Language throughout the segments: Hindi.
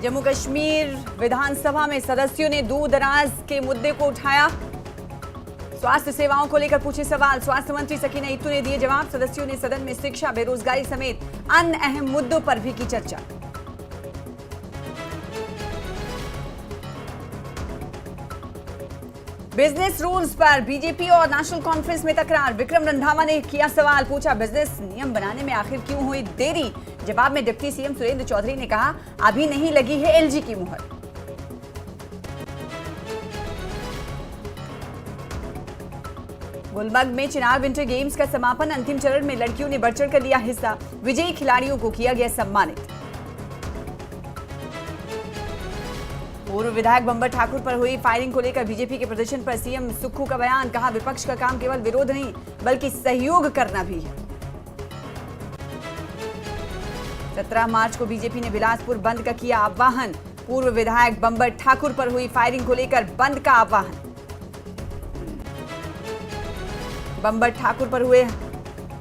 जम्मू कश्मीर विधानसभा में सदस्यों ने दूर दराज के मुद्दे को उठाया। स्वास्थ्य सेवाओं को लेकर पूछे सवाल, स्वास्थ्य मंत्री सकीना इत्तू ने दिए जवाब। सदस्यों ने सदन में शिक्षा, बेरोजगारी समेत अन्य अहम मुद्दों पर भी की चर्चा। बिजनेस रूल्स पर बीजेपी और नेशनल कॉन्फ्रेंस में तकरार। विक्रम रंधावा ने किया सवाल, पूछा बिजनेस नियम बनाने में आखिर क्यों हुई देरी। जवाब में डिप्टी सीएम सुरेंद्र चौधरी ने कहा, अभी नहीं लगी है एलजी की मुहर। गुलबर्ग में चिनार विंटर गेम्स का समापन, अंतिम चरण में लड़कियों ने बढ़ चढ़कर लिया हिस्सा। विजयी खिलाड़ियों को किया गया सम्मानित। पूर्व विधायक बंबर ठाकुर पर हुई फायरिंग को लेकर बीजेपी के प्रदर्शन पर सीएम सुक्खू का बयान, कहा विपक्ष का काम केवल विरोध नहीं बल्कि सहयोग करना भी है। 17 मार्च को बीजेपी ने बिलासपुर बंद का किया आह्वान। पूर्व विधायक बंबर ठाकुर पर हुई फायरिंग को लेकर बंद का आह्वान। बंबर ठाकुर पर हुए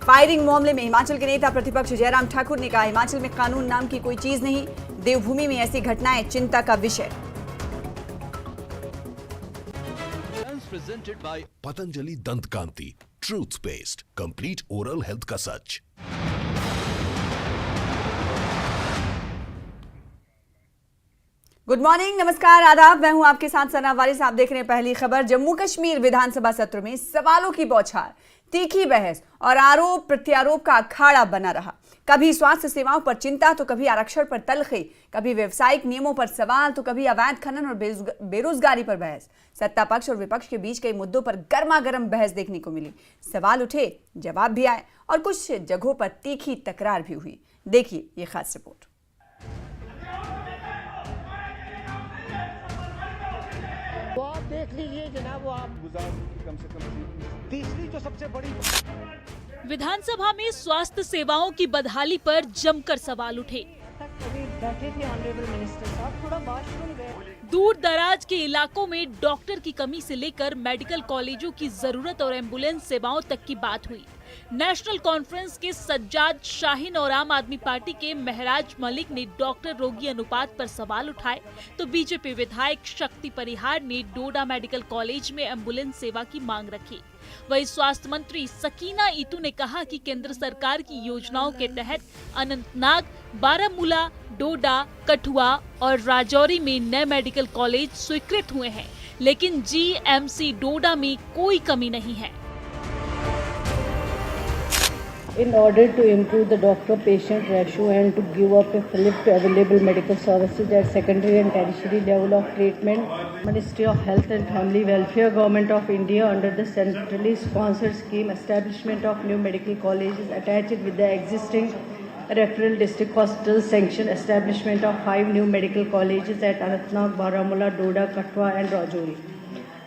फायरिंग मामले में हिमाचल के नेता प्रतिपक्ष जयराम ठाकुर ने कहा, हिमाचल में कानून नाम की कोई चीज नहीं, देवभूमि में ऐसी घटनाएं चिंता का विषय। Presented by Patanjali Dant Kanti, truth based, complete oral health का सच। गुड मॉर्निंग, नमस्कार, आदाब। मैं हूं आपके साथ सना वारिस। आप देख रहे हैं पहली खबर। जम्मू कश्मीर विधानसभा सत्र में सवालों की बौछार, तीखी बहस और आरोप प्रत्यारोप का अखाड़ा बना रहा। कभी स्वास्थ्य सेवाओं पर चिंता तो कभी आरक्षण पर तलखी, कभी व्यवसायिक नियमों पर सवाल तो कभी अवैध खनन और बेरोजगारी पर बहस। सत्ता पक्ष और विपक्ष के बीच कई मुद्दों पर गर्मा गर्म बहस देखने को मिली। सवाल उठे, जवाब भी आए और कुछ जगहों पर तीखी तकरार भी हुई। देखिए ये खास रिपोर्ट। तो आप देख लीजिए जनाब, वो आप कम से कम तीसरी जो सबसे बड़ी विधानसभा में स्वास्थ्य सेवाओं की बदहाली पर जमकर सवाल उठे। बैठे थे ऑनरेबल मिनिस्टर साहब, थोड़ा वॉशरूम गए। दूर दराज के इलाकों में डॉक्टर की कमी से लेकर मेडिकल कॉलेजों की जरूरत और एम्बुलेंस सेवाओं तक की बात हुई। नेशनल कॉन्फ्रेंस के सज्जाद शाहीन और आम आदमी पार्टी के महराज मलिक ने डॉक्टर रोगी अनुपात पर सवाल उठाए, तो बीजेपी विधायक शक्ति परिहार ने डोडा मेडिकल कॉलेज में एम्बुलेंस सेवा की मांग रखी। वहीं स्वास्थ्य मंत्री सकीना इत्तू ने कहा कि केंद्र सरकार की योजनाओं के तहत अनंतनाग, बारामूला, डोडा, कठुआ और राजौरी में नए मेडिकल कॉलेज स्वीकृत हुए हैं, लेकिन जीएमसी डोडा में कोई कमी नहीं है। In order to improve the doctor-patient ratio and to give up a flip to available medical services at secondary and tertiary level of treatment, Ministry of Health and Family Welfare, Government of India, under the centrally sponsored scheme, establishment of new medical colleges attached with the existing referral district hospitals, sanction establishment of 5 new medical colleges at Anantnag, Baramulla, Doda, Katwa and Rajouri.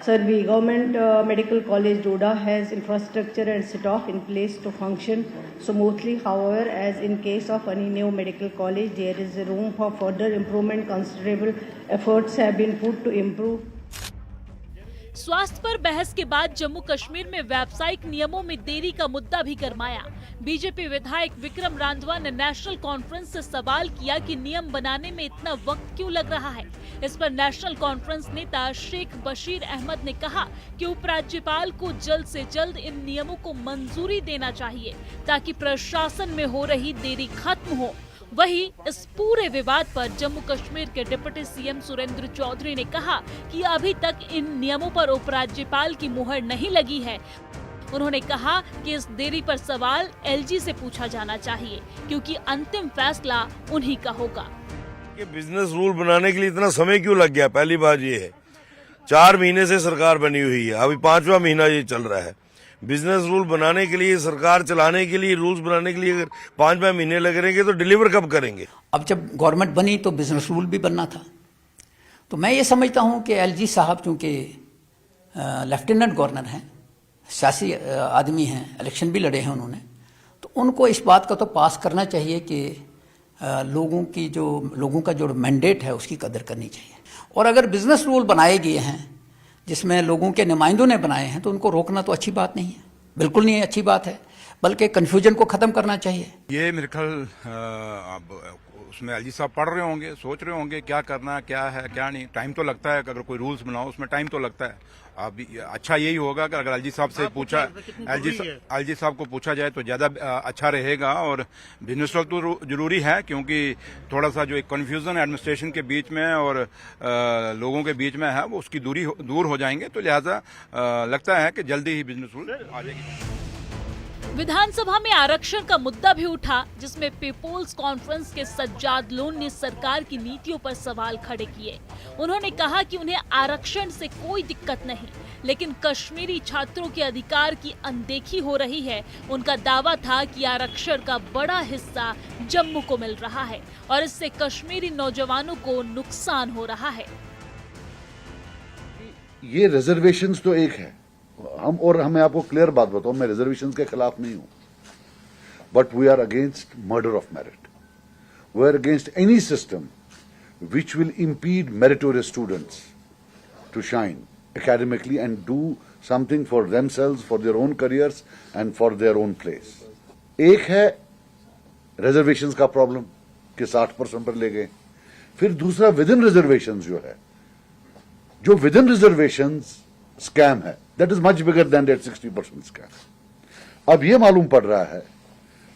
Sir, the Government Medical College Doda has infrastructure and staff in place to function smoothly. However, as in case of any new medical college, there is room for further improvement. Considerable efforts have been put to improve. स्वास्थ्य पर बहस के बाद जम्मू कश्मीर में व्यावसायिक नियमों में देरी का मुद्दा भी गरमाया। बीजेपी विधायक विक्रम रांधवा ने नेशनल कॉन्फ्रेंस से सवाल किया कि नियम बनाने में इतना वक्त क्यों लग रहा है। इस पर नेशनल कॉन्फ्रेंस नेता शेख बशीर अहमद ने कहा कि उपराज्यपाल को जल्द से जल्द इन नियमों को मंजूरी देना चाहिए ताकि प्रशासन में हो रही देरी खत्म हो। वहीं इस पूरे विवाद पर जम्मू कश्मीर के डिप्टी सीएम सुरेंद्र चौधरी ने कहा कि अभी तक इन नियमों पर उपराज्यपाल की मुहर नहीं लगी है। उन्होंने कहा कि इस देरी पर सवाल एलजी से पूछा जाना चाहिए, क्योंकि अंतिम फैसला उन्हीं का होगा। कि बिजनेस रूल बनाने के लिए इतना समय क्यों लग गया? पहली बात ये है, 4 महीने से सरकार बनी हुई है, अभी 5वां महीना ये चल रहा है। बिजनेस रूल बनाने के लिए, सरकार चलाने के लिए, रूल्स बनाने के लिए अगर 5 महीने लग रहेंगे तो डिलीवर कब करेंगे? अब जब गवर्नमेंट बनी तो बिजनेस रूल भी बनना था। तो मैं ये समझता हूं कि एलजी साहब चूंकि लेफ्टिनेंट गवर्नर हैं, सियासी आदमी हैं, इलेक्शन भी लड़े हैं उन्होंने, तो उनको इस बात का तो पास करना चाहिए कि लोगों का जो मैंडेट है उसकी कदर करनी चाहिए। और अगर बिजनेस रूल बनाए गए हैं जिसमें लोगों के नुमाइंदों ने बनाए हैं तो उनको रोकना तो अच्छी बात नहीं है, बिल्कुल नहीं अच्छी बात है, बल्कि कन्फ्यूजन को खत्म करना चाहिए। ये मेरे ख्याल उसमें एलजी साहब पढ़ रहे होंगे, सोच रहे होंगे क्या करना है, क्या है क्या नहीं। टाइम तो लगता है कि अगर कोई रूल्स बनाओ उसमें टाइम तो लगता है। अब अच्छा यही होगा कि अगर एलजी साहब से पूछा, एलजी साहब को पूछा जाए तो ज्यादा अच्छा रहेगा। और बिजनेस रूल तो जरूरी है, क्योंकि थोड़ा सा जो एक कन्फ्यूजन एडमिनिस्ट्रेशन के बीच में और लोगों के बीच में है वो उसकी दूर हो जाएंगे। तो लिहाजा लगता है कि जल्दी ही बिजनेस रूल आ जाएगी। विधानसभा में आरक्षण का मुद्दा भी उठा, जिसमें पीपुल्स कॉन्फ्रेंस के सज्जाद लोन ने सरकार की नीतियों पर सवाल खड़े किए। उन्होंने कहा कि उन्हें आरक्षण से कोई दिक्कत नहीं, लेकिन कश्मीरी छात्रों के अधिकार की अनदेखी हो रही है। उनका दावा था कि आरक्षण का बड़ा हिस्सा जम्मू को मिल रहा है और इससे कश्मीरी नौजवानों को नुकसान हो रहा है। ये रिजर्वेशंस तो एक है, मैं आपको क्लियर बात बताऊं, मैं रिजर्वेशंस के खिलाफ नहीं हूं, but we are against murder of merit. We are against any system which will impede meritorious students to shine academically and do something for themselves, for their own careers and for their own place. एक है रिजर्वेशंस का प्रॉब्लम कि 60% पर ले गए, फिर दूसरा विद इन रिजर्वेशंस जो विद इन रिजर्वेशंस स्कैम है, that is much bigger than that 60% scam. अब यह मालूम पड़ रहा है,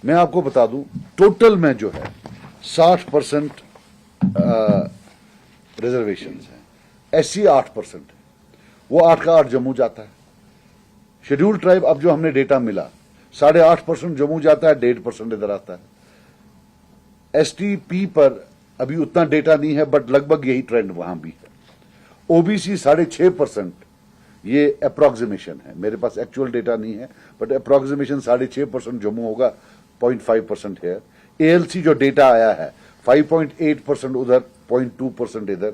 मैं आपको बता दूं, टोटल में जो है 60% रिजर्वेशंस हैं, एससी 8% है, वो 8 का 8 जम्मू जाता है। शेड्यूल्ड ट्राइब, अब जो हमने डेटा मिला, 8.5% जम्मू जाता है, 1.5% इधर आता है। एसटीपी पर अभी उतना डेटा नहीं है, बट लगभग यही ट्रेंड वहां भी है। ओबीसी 6.5%, ये अप्रोक्सीमेशन है, मेरे पास एक्चुअल डेटा नहीं है, बट अप्रोक्सीमेशन 6.5% जम्मू होगा, 0.5% है। एएलसी जो डेटा आया है 5.8% उधर, 0.2% इधर।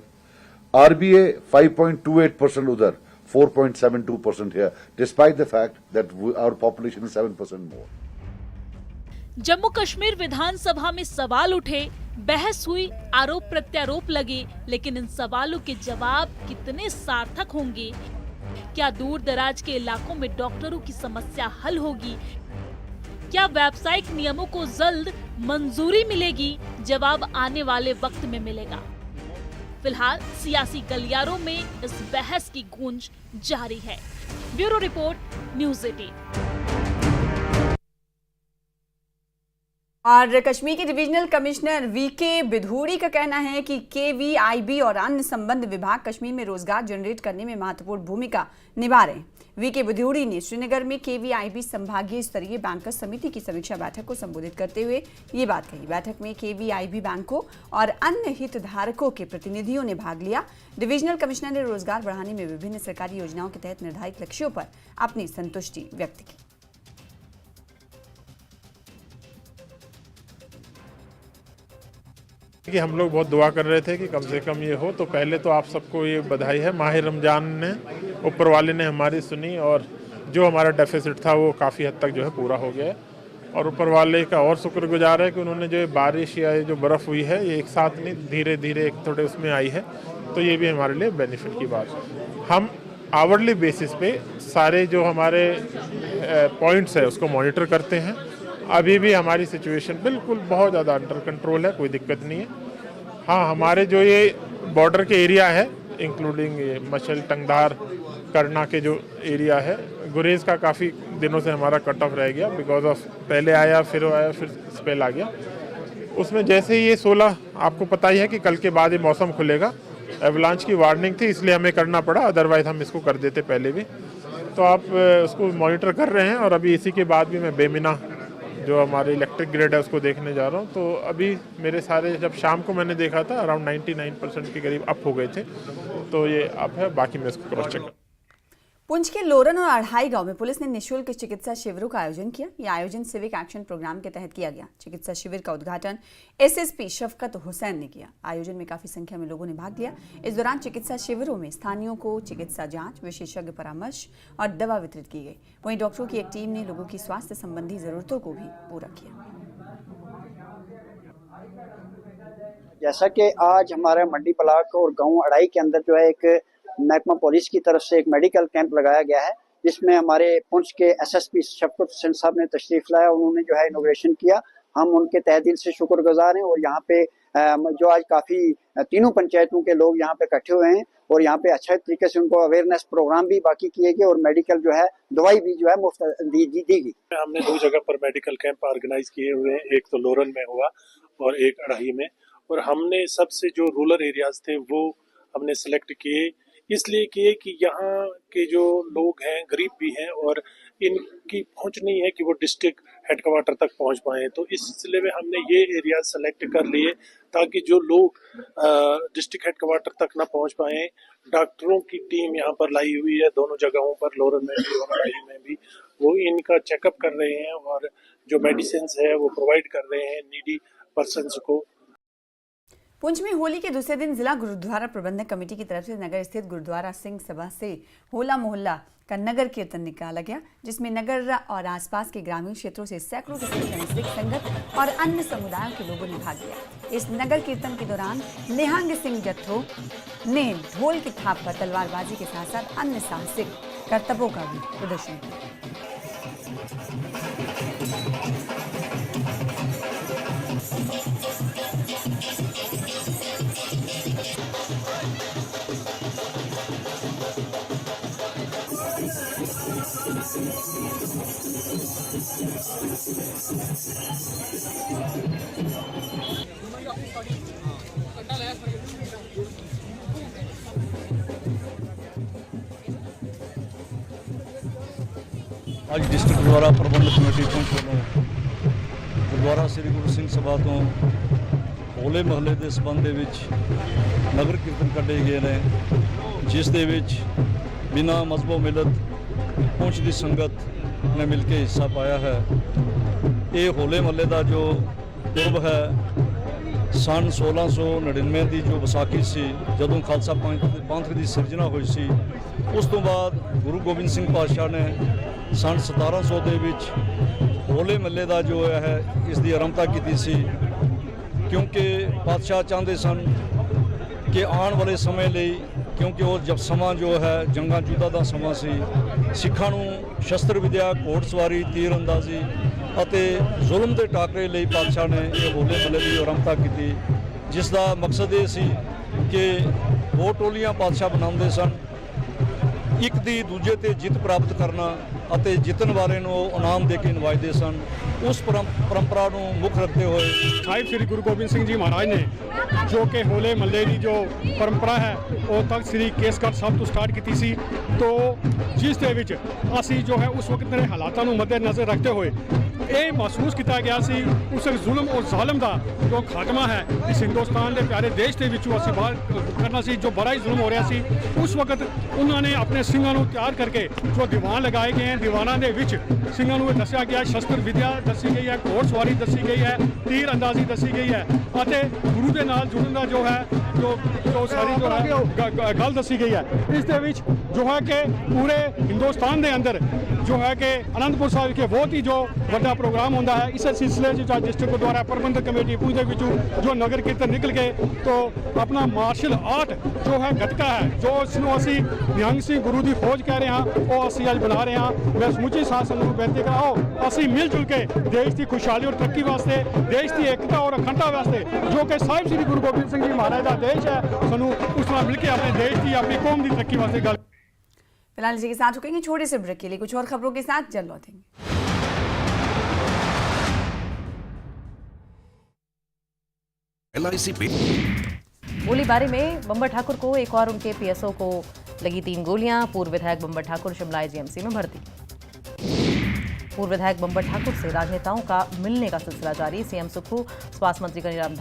आरबीए 5.28% उधर, 4.72% here, despite the fact that our population is 7% more. Jammu Kashmir विधानसभा में सवाल उठे, बहस हुई, आरोप प्रत्यारोप लगे, लेकिन इन सवालों के जवाब कितने सार्थक होंगे? क्या दूर दराज के इलाकों में डॉक्टरों की समस्या हल होगी? क्या व्यावसायिक नियमों को जल्द मंजूरी मिलेगी? जवाब आने वाले वक्त में मिलेगा। फिलहाल सियासी गलियारों में इस बहस की गूंज जारी है। Bureau report, news 18। और कश्मीर के डिविजनल कमिश्नर वीके बिधूड़ी का कहना है कि केवीआईबी और अन्य संबद्ध विभाग कश्मीर में रोजगार जनरेट करने में महत्वपूर्ण भूमिका निभा रहे हैं। वीके बिधूड़ी ने श्रीनगर में केवीआईबी संभागीय स्तरीय बैंकर्स समिति की समीक्षा बैठक को संबोधित करते हुए ये बात कही। बैठक में केवीआईबी बैंकों और अन्य हितधारकों के प्रतिनिधियों ने भाग लिया। डिविजनल कमिश्नर ने रोजगार बढ़ाने में विभिन्न सरकारी योजनाओं के तहत निर्धारित लक्ष्यों पर अपनी संतुष्टि व्यक्त की। कि हम लोग बहुत दुआ कर रहे थे कि कम से कम ये हो, तो पहले तो आप सबको ये बधाई है। माह रमजान ने, ऊपर वाले ने हमारी सुनी और जो हमारा डेफिसिट था वो काफ़ी हद तक जो है पूरा हो गया है। और ऊपर वाले का और शुक्रगुजार है कि उन्होंने जो बारिश या जो बर्फ़ हुई है ये एक साथ नहीं, धीरे धीरे एक थोड़े उसमें आई है, तो ये भी हमारे लिए बेनिफिट की बात है। हम आवरली बेसिस पे सारे जो हमारे पॉइंट्स है उसको मॉनिटर करते हैं। अभी भी हमारी सिचुएशन बिल्कुल बहुत ज़्यादा अंडर कंट्रोल है, कोई दिक्कत नहीं है। हाँ, हमारे जो ये बॉर्डर के एरिया है, इंक्लूडिंग ये मशल, टंगधार, करना के जो एरिया है, गुरेज का काफ़ी दिनों से हमारा कट ऑफ रह गया बिकॉज ऑफ पहले आया फिर स्पेल आ गया। उसमें जैसे ही ये 16, आपको पता ही है कि कल के बाद ये मौसम खुलेगा, एवलांच की वार्निंग थी इसलिए हमें करना पड़ा, अदरवाइज हम इसको कर देते पहले भी। तो आप उसको मॉनिटर कर रहे हैं और अभी इसी के बाद भी मैं बेमिना जो हमारे इलेक्ट्रिक ग्रिड है उसको देखने जा रहा हूँ। तो अभी मेरे सारे, जब शाम को मैंने देखा था अराउंड 99% के करीब अप हो गए थे, तो ये अप है, बाकी मैं इसको क्रॉस चेक। पुंछ के लोरन और अढ़ाई गांव में पुलिस ने निःशुल्क चिकित्सा शिविरों का आयोजन किया। यह आयोजन सिविक एक्शन प्रोग्राम के तहत किया गया। चिकित्सा शिविर का उद्घाटन एसएसपी शफकत हुसैन ने किया। आयोजन में काफी संख्या में लोगों ने भाग लिया। इस दौरान चिकित्सा शिविरों में स्थानीयों को चिकित्सा जांच, विशेषज्ञ परामर्श और दवा वितरित की गई। वहीं डॉक्टरों की एक टीम ने लोगों की स्वास्थ्य संबंधी जरूरतों को भी पूरा किया। जैसा कि आज हमारे मंडी ब्लॉक और गांव अढ़ाई के अंदर जो है एक महकमा पुलिस की तरफ से एक मेडिकल कैंप लगाया गया है, जिसमें हमारे पुंछ के एसएसपी शफकत हुसैन साहब ने तशरीफ लाया। उन्होंने जो है इनोग्रेशन किया। हम उनके तहे दिल से शुक्रगुजार हैं और यहाँ पे जो आज काफी तीनों पंचायतों के लोग यहाँ पे इकट्ठे हुए हैं और यहाँ पे अच्छे तरीके से उनको अवेयरनेस प्रोग्राम भी बाकी किए गए और मेडिकल जो है दवाई भी जो है मुफ्त दी गई। हमने 2 जगह पर मेडिकल कैंप ऑर्गेनाइज किए हुए हैं, एक तो लोरन में हुआ और एक अढ़ाई में, और हमने सबसे जो रूरल एरियाज थे वो हमने सिलेक्ट किए, इसलिए किए कि यहाँ के जो लोग हैं गरीब भी हैं और इनकी पहुंच नहीं है कि वो डिस्ट्रिक्ट हेडक्वार्टर तक पहुंच पाए। तो इस सिलसिले में हमने ये एरिया सेलेक्ट कर लिए ताकि जो लोग डिस्ट्रिक्ट हेडक्वार्टर तक ना पहुंच पाए, डॉक्टरों की टीम यहाँ पर लाई हुई है दोनों जगहों पर, लोरन में भी और अढ़ाई में भी। वो इनका चेकअप कर रहे हैं और जो मेडिसिन है वो प्रोवाइड कर रहे हैं नीडी पर्सन्स को। पुंछ में होली के दूसरे दिन जिला गुरुद्वारा प्रबंधक कमेटी की तरफ से नगर स्थित गुरुद्वारा सिंह सभा से होला मोहल्ला का नगर कीर्तन निकाला गया, जिसमें नगर और आसपास के ग्रामीण क्षेत्रों से सैकड़ों की संख्या में सिख संगत और अन्य समुदायों के लोगों ने भाग लिया। इस नगर कीर्तन के दौरान निहंग सिंह जत्थों ने ढोल की थाप पर तलवारबाजी के साथ साथ अन्य साहसिक करतबों का भी प्रदर्शन किया। ਅੱਜ डिस्ट्रिक्ट गुरुद्वारा प्रबंधक कमेटी पुंछ ਵੱਲੋਂ ਗੁਰਦੁਆਰਾ ਸ੍ਰੀ ਗੁਰੂ ਸਿੰਘ ਸਭਾ ਤੋਂ ਹੋਲੇ ਮਹੱਲੇ ਦੇ ਸੰਬੰਧ ਦੇ ਵਿੱਚ ਨਗਰ ਕੀਰਤਨ ਕੱਢੇ ਗਏ ਨੇ, ਜਿਸ ਦੇ ਵਿੱਚ ਬਿਨਾਂ ਮਜ਼ਹਬੋ ਮਿਲਤ ਪੁੰਛ ਦੀ ਸੰਗਤ ਨੇ ਮਿਲ ਕੇ ਹਿੱਸਾ ਪਾਇਆ ਹੈ। ਇਹ ਹੋਲੇ ਮਹੱਲੇ ਦਾ ਜੋ ਪੁਰਬ ਹੈ सन 1699 ਦੀ ਜੋ ਵਿਸਾਖੀ ਸੀ, ਜਦੋਂ ਖਾਲਸਾ ਪੰਥ ਦੀ ਸਿਰਜਣਾ ਹੋਈ ਸੀ, ਉਸ ਤੋਂ ਬਾਅਦ ਗੁਰੂ ਗੋਬਿੰਦ ਸਿੰਘ ਪਾਤਸ਼ਾਹ ਨੇ सन 1700 ਦੇ ਵਿੱਚ ਹੋਲੇ ਮਹੱਲੇ ਦਾ ਜੋ ਹੈ ਇਸ ਦੀ ਆਰੰਭਤਾ ਕੀਤੀ ਸੀ, ਕਿਉਂਕਿ ਪਾਤਸ਼ਾਹ ਚਾਹੁੰਦੇ ਸਨ ਕਿ ਆਉਣ ਵਾਲੇ ਸਮੇਂ ਲਈ, ਕਿਉਂਕਿ ਉਹ ਜਬ ਸਮਾਂ ਜੋ ਹੈ ਜੰਗਾਂ ਯੁੱਧਾਂ ਦਾ ਸਮਾਂ ਸੀ, ਸਿੱਖਾਂ ਨੂੰ ਸ਼ਸਤਰ ਵਿਦਿਆ, ਘੋੜਸਵਾਰੀ, ਤੀਰ ਅੰਦਾਜ਼ੀ ਅਤੇ ਜ਼ੁਲਮ ਦੇ ਟਾਕਰੇ ਲਈ ਪਾਤਸ਼ਾਹ ਨੇ ਇਹ ਹੋਲੇ ਮਹੱਲੇ ਦੀ ਆਰੰਭਤਾ ਕੀਤੀ, ਜਿਸ ਦਾ ਮਕਸਦ ਇਹ ਸੀ ਕਿ ਦੋ ਟੋਲੀਆਂ ਪਾਤਸ਼ਾਹ ਬਣਾਉਂਦੇ ਸਨ, ਇੱਕ ਦੀ ਦੂਜੇ ਤੇ ਜਿੱਤ ਪ੍ਰਾਪਤ ਕਰਨਾ ਅਤੇ ਜਿੱਤਣ ਵਾਲੇ ਨੂੰ ਇਨਾਮ ਦੇ ਕੇ ਨਿਵਾਜਦੇ ਸਨ। उस परंपरा ਨੂੰ ਮੁੱਖ ਰੱਖਦੇ ਹੋਏ ਸਾਹਿਬ ਸ੍ਰੀ ਗੁਰੂ ਗੋਬਿੰਦ ਸਿੰਘ ਜੀ ਮਹਾਰਾਜ ਨੇ ਜੋ ਕਿ ਹੋਲੇ ਮਹੱਲੇ ਦੀ ਜੋ ਪਰੰਪਰਾ ਹੈ ਉਹ ਤਖਤ ਸ੍ਰੀ ਕੇਸਗੜ੍ਹ ਸਾਹਿਬ ਤੋਂ ਸਟਾਰਟ ਕੀਤੀ ਸੀ, ਤੋਂ ਜਿਸ ਦੇ ਵਿੱਚ ਅਸੀਂ ਜੋ ਹੈ ਉਸ ਵਕਤ ਦੇ ਹਾਲਾਤਾਂ ਨੂੰ ਮੱਦੇਨਜ਼ਰ ਰੱਖਦੇ ਹੋਏ ਇਹ ਮਹਿਸੂਸ ਕੀਤਾ ਗਿਆ ਸੀ ਉਸ ਜ਼ੁਲਮ ਔਰ ਜ਼ਾਲਮ ਦਾ ਜੋ ਖਾਤਮਾ ਹੈ ਇਸ ਹਿੰਦੁਸਤਾਨ ਦੇ ਪਿਆਰੇ ਦੇਸ਼ ਦੇ ਵਿੱਚੋਂ ਅਸੀਂ ਬਾਹਰ ਕਰਨਾ ਸੀ, ਜੋ ਬੜਾ ਹੀ ਜ਼ੁਲਮ ਹੋ ਰਿਹਾ ਸੀ। ਉਸ ਵਕਤ ਉਹਨਾਂ ਨੇ ਆਪਣੇ ਸਿੰਘਾਂ ਨੂੰ ਤਿਆਰ ਕਰਕੇ ਜੋ ਦੀਵਾਨ ਲਗਾਏ ਗਏ, ਦੀਵਾਨਾਂ ਦੇ ਵਿੱਚ ਸਿੰਘਾਂ ਨੂੰ ਇਹ ਦੱਸਿਆ ਗਿਆ ਸ਼ਸਤਰ ਵਿਦਿਆ ਦੱਸੀ ਗਈ ਹੈ, ਘੋੜਸਵਾਰੀ ਦੱਸੀ ਗਈ ਹੈ, ਤੀਰ ਅੰਦਾਜ਼ੀ ਦੱਸੀ ਗਈ ਹੈ ਅਤੇ ਗੁਰੂ ਦੇ ਨਾਲ ਜੁੜਨ ਦਾ ਜੋ ਹੈ ਜੋ ਸਾਰੀ ਜੋ ਹੈ ਗੱਲ ਦੱਸੀ ਗਈ ਹੈ। ਇਸ ਦੇ ਵਿੱਚ ਜੋ ਹੈ ਕਿ ਪੂਰੇ ਹਿੰਦੁਸਤਾਨ ਦੇ ਅੰਦਰ ਜੋ ਹੈ ਕਿ ਅਨੰਦਪੁਰ ਸਾਹਿਬ ਕੇ ਬਹੁਤ ਹੀ ਜੋ ਵੱਡਾ ਪ੍ਰੋਗਰਾਮ ਹੁੰਦਾ ਹੈ। ਇਸ ਸਿਲਸਿਲੇ 'ਚ ਡਿਸਟ੍ਰਿਕਟ ਗੁਰਦੁਆਰਾ ਪ੍ਰਬੰਧਕ ਕਮੇਟੀ ਪੁੰਛ ਦੇ ਵਿੱਚੋਂ ਜੋ ਨਗਰ ਕੀਰਤਨ ਨਿਕਲ ਕੇ ਤੋਂ ਆਪਣਾ ਮਾਰਸ਼ਲ ਆਰਟ ਜੋ ਹੈ ਗੱਤਕਾ ਹੈ, ਜੋ ਇਸ ਨੂੰ ਅਸੀਂ ਨਿਹੰਗ ਸਿੰਘ ਗੁਰੂ ਦੀ ਫੌਜ ਕਹਿ ਰਹੇ ਹਾਂ, ਉਹ ਅਸੀਂ ਅੱਜ ਬਣਾ ਰਹੇ ਹਾਂ। ਮੈਂ ਸਮੁੱਚੀ ਸਾਧ ਸੰਗਤ ਨੂੰ ਬੇਨਤੀ ਕਰਾਓ ਅਸੀਂ ਮਿਲ ਜੁਲ ਕੇ ਦੇਸ਼ ਦੀ ਖੁਸ਼ਹਾਲੀ ਔਰ ਤਰੱਕੀ ਵਾਸਤੇ, ਦੇਸ਼ ਦੀ ਏਕਤਾ ਔਰ ਅਖੰਡਤਾ ਵਾਸਤੇ, ਜੋ ਕਿ ਸਾਹਿਬ ਸ੍ਰੀ ਗੁਰੂ ਗੋਬਿੰਦ ਸਿੰਘ ਜੀ ਮਹਾਰਾਜ ਦਾ ਦੇਸ਼ ਹੈ, ਸਾਨੂੰ ਉਸ ਨਾਲ ਮਿਲ ਕੇ ਆਪਣੇ ਦੇਸ਼ ਦੀ, ਆਪਣੀ ਕੌਮ ਦੀ ਤਰੱਕੀ वास्ते गल। फिलहाल इसी के साथ रुकेंगे छोटे से ब्रेक के लिए, कुछ और खबरों के साथ जल्द लौटेंगे। LIC पे गोलीबारी में बम्बर ठाकुर को एक और उनके पीएसओ को लगी 3 गोलियां। पूर्व विधायक बम्बर ठाकुर शिमला IGMC में भर्ती। पूर्व विधायक बम्बर ठाकुर से राजनेताओं का मिलने का सिलसिला जारी। सीएम सुक्खू, स्वास्थ्य मंत्री कनीराम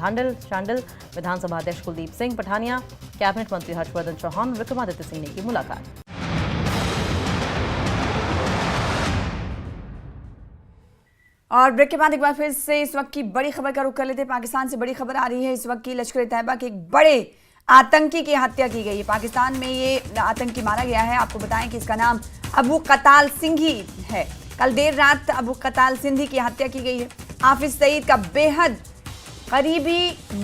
शांडिल, विधानसभा अध्यक्ष कुलदीप सिंह पठानिया, कैबिनेट मंत्री हर्षवर्धन चौहान, विक्रमादित्य सिंह ने की मुलाकात। और ब्रेक के बाद एक बार फिर से इस वक्त की बड़ी खबर का रुख कर लेते हैं। पाकिस्तान से बड़ी खबर आ रही है इस वक्त की। लश्कर तैयबा के एक बड़े आतंकी की हत्या की गई है। पाकिस्तान में ये आतंकी मारा गया है। आपको बताएं कि इसका नाम अबू कताल सिंधी है। कल देर रात अबू कताल सिंधी की हत्या की गई है। हाफिज सईद का बेहद करीबी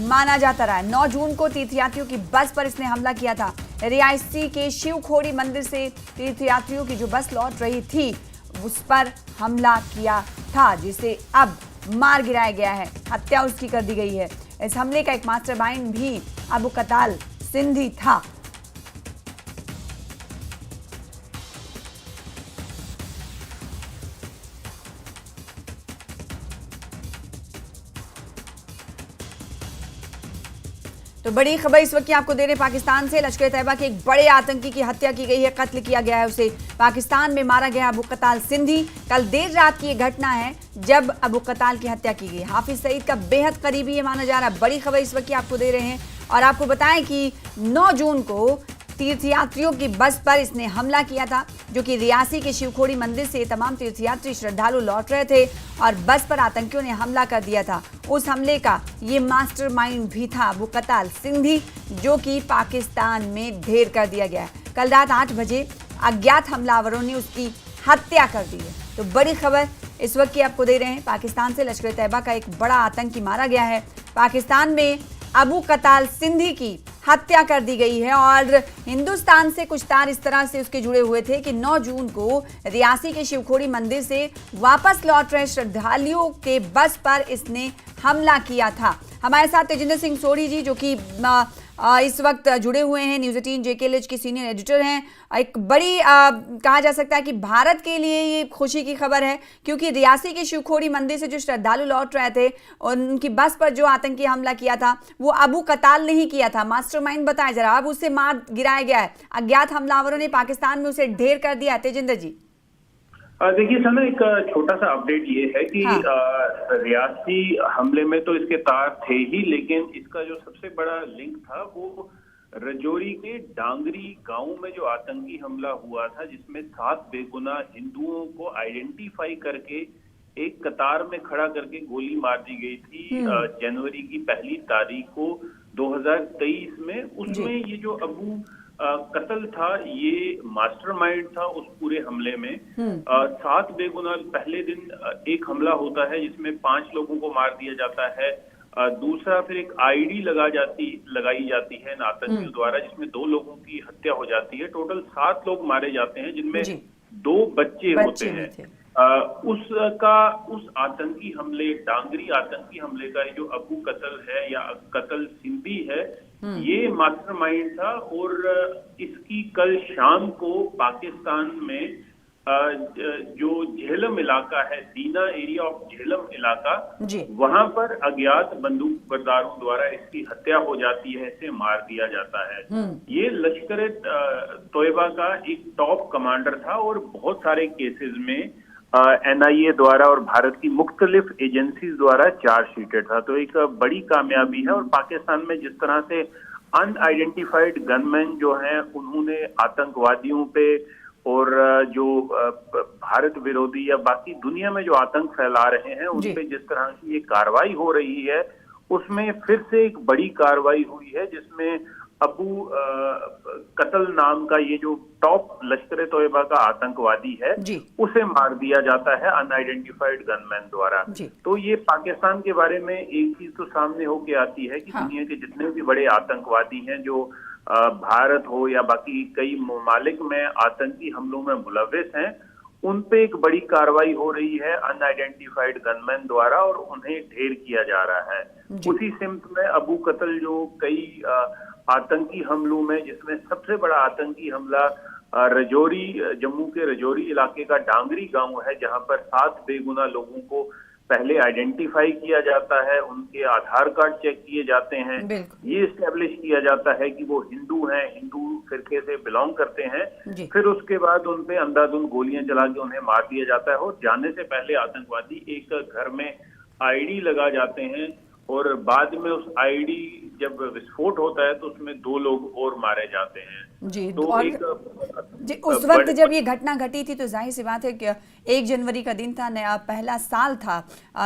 माना जाता रहा है। 9 जून को तीर्थयात्रियों की बस पर इसने हमला किया था। रियासी के शिवखोड़ी मंदिर से तीर्थयात्रियों की जो बस लौट रही थी उस पर हमला किया था, जिसे अब मार गिराया गया है। हत्या उसकी कर दी गई है। इस हमले का एक मास्टरमाइंड भी अबू कताल सिंधी था। तो बड़ी खबर इस वक्त की आपको दे रहे पाकिस्तान से। लश्कर तैयबा के एक बड़े आतंकी की हत्या की गई है, कत्ल किया गया है उसे। पाकिस्तान में मारा गया अबू कताल सिंधी। कल देर रात की ये घटना है जब अबू कताल की हत्या की गई। हाफिज सईद का बेहद करीबी ये माना जा रहा है। बड़ी खबर इस वक्त की आपको दे रहे हैं और आपको बताएं कि 9 जून को तीर्थयात्रियों की बस पर इसने हमला किया था, जो कि रियासी के शिवखोड़ी मंदिर से तमाम तीर्थयात्री श्रद्धालु लौट रहे थे और बस पर आतंकियों ने हमला कर दिया था। उस हमले का ये मास्टरमाइंड भी था अबू कताल सिंधी, जो कि पाकिस्तान में ढेर कर दिया गया है। कल रात 8 बजे अज्ञात हमलावरों ने उसकी हत्या कर दी है। तो बड़ी खबर इस वक्त की आपको दे रहे हैं पाकिस्तान से। लश्कर तैयबा का एक बड़ा आतंकी मारा गया है। पाकिस्तान में अबू कताल सिंधी की हत्या कर दी गई है और हिंदुस्तान से कुछ तार इस तरह से उसके जुड़े हुए थे कि 9 जून को रियासी के शिवखोड़ी मंदिर से वापस लौट रहे श्रद्धालुओं के बस पर इसने हमला किया था। हमारे साथ तेजिंदर सिंह सोढ़ी जी, जो कि इस वक्त जुड़े हुए हैं, न्यूज़ 18 JKLH की सीनियर एडिटर हैं। एक बड़ी कहा जा सकता है कि भारत के लिए ये खुशी की खबर है, क्योंकि रियासी के शिवखोड़ी मंदिर से जो श्रद्धालु लौट रहे थे और उनकी बस पर जो आतंकी हमला किया था वो अबू कताल ने ही किया था। मास्टरमाइंड बताया जरा। अब उसे मार गिराया गया है, अज्ञात हमलावरों ने पाकिस्तान में उसे ढेर कर दिया। तेजिंदर जी देखिए सना, एक छोटा सा अपडेट ये है कि रियासी हमले में तो इसके तार थे ही, लेकिन इसका जो सबसे बड़ा लिंक था वो रजौरी के डांगरी गांव में जो आतंकी हमला हुआ था, जिसमें 7 बेगुनाह हिंदुओं को आइडेंटिफाई करके एक कतार में खड़ा करके गोली मार दी गई थी जनवरी की 1 तारीख को 2023 में। उसमें ये जो अबू कत्ल था, ये मास्टरमाइंड था उस पूरे हमले में। 7 बेगुनाह, पहले दिन एक हमला होता है जिसमें 5 लोगों को मार दिया जाता है। दूसरा फिर एक आईडी लगाई जाती है आतंकियों द्वारा, जिसमें 2 लोगों की हत्या हो जाती है। टोटल 7 लोग मारे जाते हैं, जिनमें 2 बच्चे होते हैं। उस आतंकी हमले, डांगरी आतंकी हमले का जो अबू कत्ल है या कत्ल सिंधी है, ये मास्टरमाइंड था। और इसकी कल शाम को पाकिस्तान में जो झेलम इलाका है, दीना एरिया ऑफ झेलम इलाका, वहां पर अज्ञात बंदूक बरदारों द्वारा इसकी हत्या हो जाती है, इसे मार दिया जाता है। ये लश्कर तोयबा का एक टॉप कमांडर था और बहुत सारे केसेस में NIA द्वारा और भारत की मुख्तलिफ एजेंसीज द्वारा चार्जशीटेड था। तो एक बड़ी कामयाबी है। और पाकिस्तान में जिस तरह से अनआइडेंटिफाइड गनमैन जो हैं, उन्होंने आतंकवादियों पे और जो भारत विरोधी या बाकी दुनिया में जो आतंक फैला रहे हैं उन पे जिस तरह की ये कार्रवाई हो रही है, उसमें फिर से एक बड़ी कार्रवाई हुई है, जिसमें अबू कत्ल नाम का ये जो टॉप लश्कर तोयबा का आतंकवादी है, उसे मार दिया जाता है अनआइडेंटिफाइड गनमैन द्वारा। तो ये पाकिस्तान के बारे में एक चीज तो सामने होके आती है कि दुनिया के जितने भी बड़े आतंकवादी हैं, जो भारत हो या बाकी कई ममालिक में आतंकी हमलों में मुलव्विस हैं, उन पे एक बड़ी कार्रवाई हो रही है अनआइडेंटिफाइड गनमैन द्वारा और उन्हें ढेर किया जा रहा है। उसी सिमत में अबू कत्ल जो कई आतंकी हमलों में, जिसमें सबसे बड़ा आतंकी हमला रजौरी, जम्मू के रजौरी इलाके का डांगरी गांव है, जहां पर 7 बेगुनाह लोगों को पहले आइडेंटिफाई किया जाता है, उनके आधार कार्ड चेक किए जाते हैं, ये एस्टेब्लिश किया जाता है कि वो हिंदू हैं, हिंदू फिरके से बिलोंग करते हैं। फिर उसके बाद उन पे अंधाधुंध गोलियां चला के उन्हें मार दिया जाता है। और जाने से पहले आतंकवादी एक घर में आईडी लगा जाते हैं और बाद में उस आईडी जब विस्फोट होता है तो उसमें 2 लोग और मारे जाते हैं। तो उस वक्त जब ये घटना घटी थी तो जाहिर सी बात है कि 1 जनवरी का दिन था, नया पहला साल था,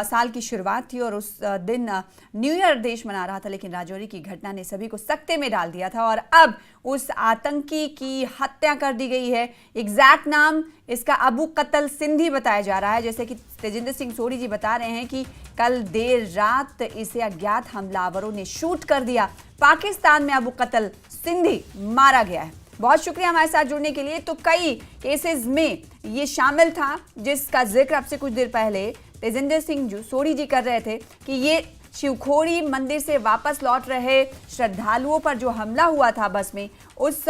साल की शुरुआत थी और उस दिन न्यू ईयर देश मना रहा था। लेकिन राजौरी की घटना ने सभी को सकते में डाल दिया था और अब उस आतंकी की हत्या कर दी गई है। एग्जैक्ट नाम इसका अबू कत्ल सिंधी बताया जा रहा है। जैसे कि तेजिंदर सिंह सोढ़ी जी बता रहे हैं कि कल देर रात इसे अज्ञात हमलावरों ने शूट कर दिया। पाकिस्तान में अबू कत्ल सिंधी मारा गया है। बहुत शुक्रिया हमारे साथ जुड़ने के लिए। तो कई केसेस में ये शामिल था, जिसका जिक्र आपसे कुछ देर पहले तेजिंदर सिंह सोढ़ी जी कर रहे थे कि ये शिवखोड़ी मंदिर से वापस लौट रहे श्रद्धालुओं पर जो हमला हुआ था बस में, उस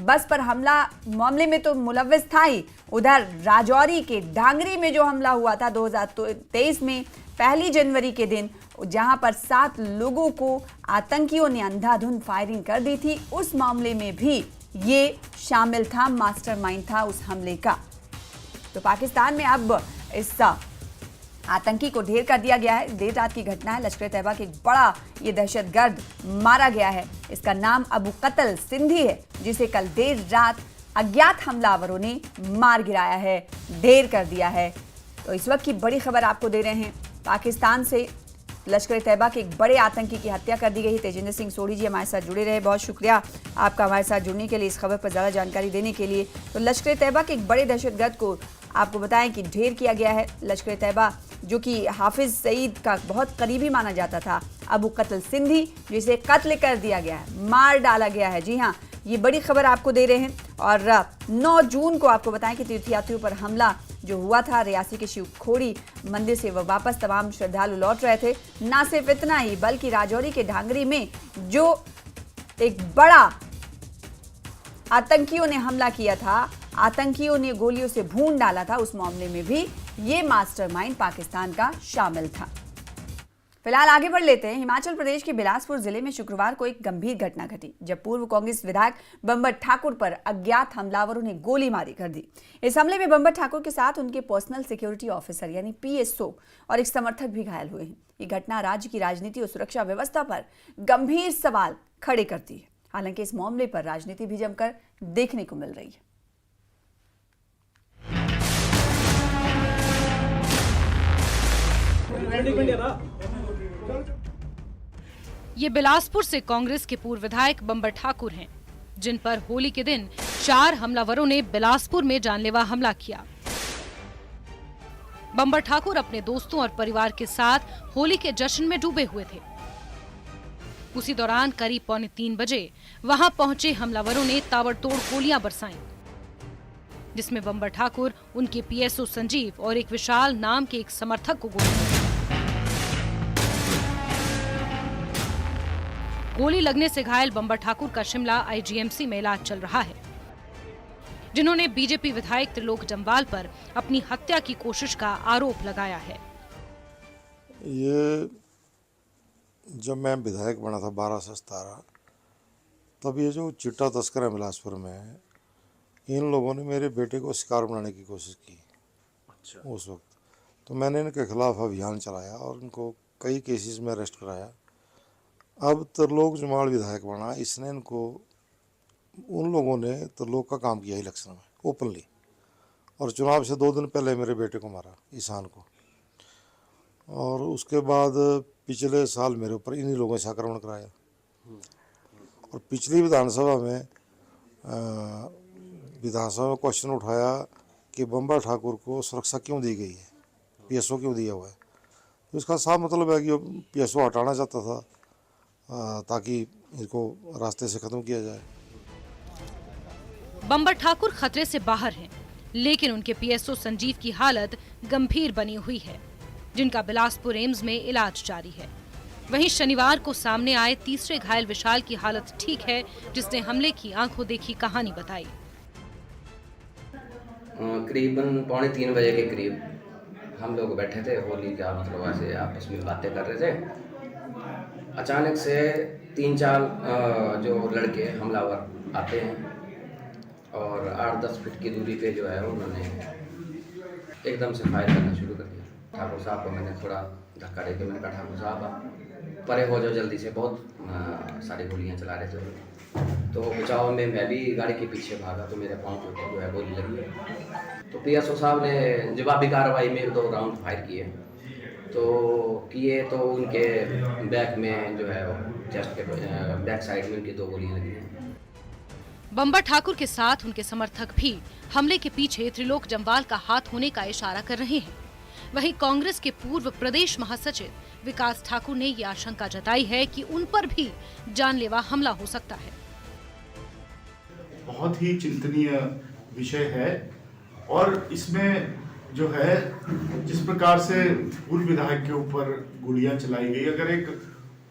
बस पर हमला मामले में तो मुलव्विस था ही। उधर राजौरी के डांगरी में जो हमला हुआ था 2023 में 1 जनवरी के दिन, जहां पर 7 लोगों को आतंकियों ने अंधाधुंध फायरिंग कर दी थी, उस मामले में भी ये शामिल था, मास्टरमाइंड था उस हमले का। तो पाकिस्तान में अब इस आतंकी को ढेर कर दिया गया है। देर रात की घटना है, लश्कर तैयबा के एक बड़ा ये दहशतगर्द मारा गया है। इसका नाम अबू कतल सिंधी है, जिसे कल देर रात अज्ञात हमलावरों ने मार गिराया है, ढेर कर दिया है। तो इस वक्त की बड़ी खबर आपको दे रहे हैं, पाकिस्तान से लश्कर तैयबा के एक बड़े आतंकी की हत्या कर दी गई है। तेजिंदर सिंह सोढ़ी जी हमारे साथ जुड़े रहे, बहुत शुक्रिया आपका हमारे साथ जुड़ने के लिए, इस खबर पर ज़्यादा जानकारी देने के लिए। तो लश्कर तैयबा के एक बड़े दहशतगर्द को आपको बताएं कि ढेर किया गया है। लश्कर तैयबा जो कि हाफिज सईद का बहुत करीबी माना जाता था, अबू कतल सिंधी, जिसे कत्ल कर दिया गया है, मार डाला गया है। जी हाँ, ये बड़ी खबर आपको दे रहे हैं। और 9 जून को आपको बताएं कि तीर्थयात्रियों पर हमला जो हुआ था रियासी के शिवखोड़ी मंदिर से, वह वापस तमाम श्रद्धालु लौट रहे थे। ना सिर्फ इतना ही, बल्कि राजौरी के ढांगरी में जो एक बड़ा आतंकियों ने हमला किया था, आतंकियों ने गोलियों से भून डाला था, उस मामले में भी ये मास्टरमाइंड पाकिस्तान का शामिल था। फिलहाल आगे बढ़ लेते हैं। हिमाचल प्रदेश के बिलासपुर जिले में शुक्रवार को एक गंभीर घटना घटी, जब पूर्व कांग्रेस विधायक बंबर ठाकुर पर अज्ञात हमलावरों ने गोली मारी कर दी। इस हमले में बंबर ठाकुर के साथ उनके पर्सनल सिक्योरिटी ऑफिसर यानी पीएसओ और एक समर्थक भी घायल हुए हैं। ये घटना राज्य की राजनीति और सुरक्षा व्यवस्था पर गंभीर सवाल खड़े करती है। हालांकि इस मामले पर राजनीति भी जमकर देखने को मिल रही है। ये बिलासपुर से कांग्रेस के पूर्व विधायक बंबर ठाकुर हैं, जिन पर होली के दिन 4 हमलावरों ने बिलासपुर में जानलेवा हमला किया। बंबर ठाकुर अपने दोस्तों और परिवार के साथ होली के जश्न में डूबे हुए थे। उसी दौरान करीब 2:45 बजे वहां पहुंचे हमलावरों ने ताबड़तोड़ गोलियां बरसाईं, जिसमें बंबर ठाकुर, उनके पीएसओ संजीव और एक विशाल नाम के एक समर्थक को गोली लगने से घायल बंबर ठाकुर का शिमला आईजीएमसी में इलाज चल रहा है, जिन्होंने बीजेपी विधायक त्रिलोक जम्वाल पर अपनी हत्या की कोशिश का आरोप लगाया है। ये जब मैं विधायक बना था 12 से 17, तब ये जो चिट्टा तस्कर है बिलासपुर में, इन लोगों ने मेरे बेटे को शिकार बनाने की कोशिश की। अच्छा। उस वक्त तो मैंने इनके खिलाफ अभियान चलाया और इनको कई केसेस में अरेस्ट कराया। अब त्रिलोक जम्वाल विधायक बना, इसने इनको, उन लोगों ने त्रिलोक का काम किया इलेक्शन में ओपनली, और चुनाव से 2 दिन पहले मेरे बेटे को मारा, ईशान को। और उसके बाद पिछले साल मेरे ऊपर इन्हीं लोगों से आक्रमण कराया। और पिछली विधानसभा में क्वेश्चन उठाया कि बंबर ठाकुर को सुरक्षा क्यों दी गई है, पीएसओ क्यों दिया हुआ है। तो इसका साफ मतलब है कि पीएसओ हटाना चाहता था ताकि इसको रास्ते से खत्म किया जाए। बंबर ठाकुर खतरे से बाहर हैं, लेकिन उनके पीएसओ संजीव की हालत गंभीर बनी हुई है, जिनका बिलासपुर एम्स में इलाज जारी है। वहीं शनिवार को सामने आए तीसरे घायल विशाल की हालत ठीक है, जिसने हमले की आंखों देखी कहानी बताई। करीबन 2:45 बजे के करीब हम लोग बैठे थे, होली का मतलब ऐसे आपस में बातें कर रहे थे। अचानक से 3-4 जो लड़के हमलावर आते हैं और 8-10 फीट की दूरी पे जो है उन्होंने एकदम से फायर करना शुरू कर दिया। ठाकुर साहब को मैंने थोड़ा धक्का दे के मैंने कहा, ठाकुर साहब परे हो जाओ जल्दी से, बहुत सारी गोलियां चला रहे थे। तो बचाव में मैं भी गाड़ी के पीछे भागा तो मेरे पाँव के ऊपर जो है गोली लगी। तो पीएसओ साहब ने जवाबी कार्रवाई में 2 राउंड फायर किए तो उनके बैक में जो है चेस्ट के बैक साइड में उनकी 2 गोलियां लगी हैं। बंबर ठाकुर के साथ उनके समर्थक भी हमले के पीछे त्रिलोक जम्वाल का हाथ होने का इशारा कर रहे हैं। वहीं कांग्रेस के पूर्व प्रदेश महासचिव विकास ठाकुर ने ये आशंका जताई है कि उन पर भी जानलेवा हमला हो सकता है। बहुत ही चिंतनीय विषय है और इसमें जो है जिस प्रकार से पूर्व विधायक के ऊपर गोलियां चलाई गई, अगर एक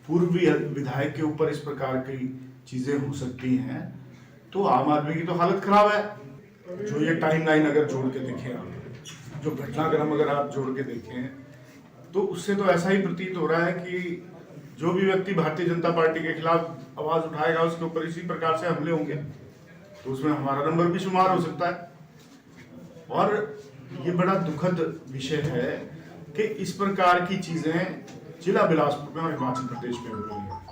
पूर्व विधायक के ऊपर इस प्रकार की चीजें हो सकती हैं तो आम आदमी की तो हालत खराब है। जो ये टाइमलाइन अगर जोड़ के देखें आप, जो घटनाक्रम अगर आप जोड़ के देखें तो उससे तो ऐसा ही प्रतीत हो रहा है कि जो भी व्यक्ति भारतीय जनता पार्टी के खिलाफ आवाज उठाएगा उसके ऊपर इसी प्रकार से हमले होंगे, तो उसमें हमारा नंबर भी शुमार हो सकता है। और ये बड़ा दुखद विषय है कि इस प्रकार की चीजें जिला बिलासपुर में और हिमाचल प्रदेश में हो रही है।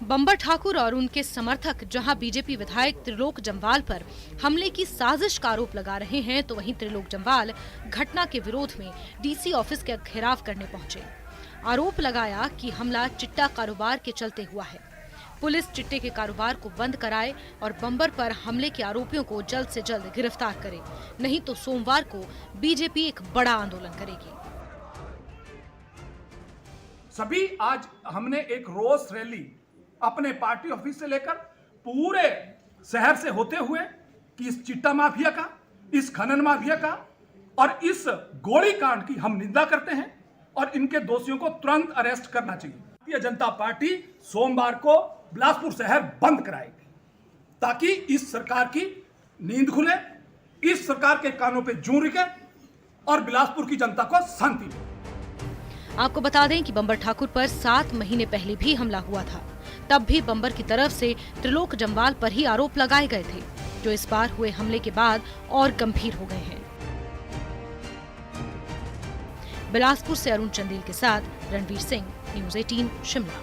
बंबर ठाकुर और उनके समर्थक जहां बीजेपी विधायक त्रिलोक जम्वाल पर हमले की साजिश का आरोप लगा रहे हैं, तो वहीं त्रिलोक जम्वाल घटना के विरोध में डीसी ऑफिस का घेराव करने पहुंचे। आरोप लगाया कि हमला चिट्टा कारोबार के चलते हुआ है। पुलिस चिट्टे के कारोबार को बंद कराए और बंबर पर हमले के आरोपियों को जल्द से जल्द गिरफ्तार करे, नहीं तो सोमवार को बीजेपी एक बड़ा आंदोलन करेगी। सभी आज हमने एक रोज रैली अपने पार्टी ऑफिस से लेकर पूरे शहर से होते हुए कि इस चिट्टा माफिया का, इस खनन माफिया का और इस गोली कांड की हम निंदा करते हैं और इनके दोषियों को तुरंत अरेस्ट करना चाहिए। भारतीय जनता पार्टी सोमवार को बिलासपुर शहर बंद कराएगी ताकि इस सरकार की नींद खुले, इस सरकार के कानों पे जूं रुके और बिलासपुर की जनता को शांति मिले। आपको बता दें कि बंबर ठाकुर पर 7 महीने पहले भी हमला हुआ था। तब भी बंबर की तरफ से त्रिलोक जम्वाल पर ही आरोप लगाए गए थे, जो इस बार हुए हमले के बाद और गंभीर हो गए हैं। बिलासपुर से अरुण चंदेल के साथ रणवीर सिंह, न्यूज़ 18 शिमला।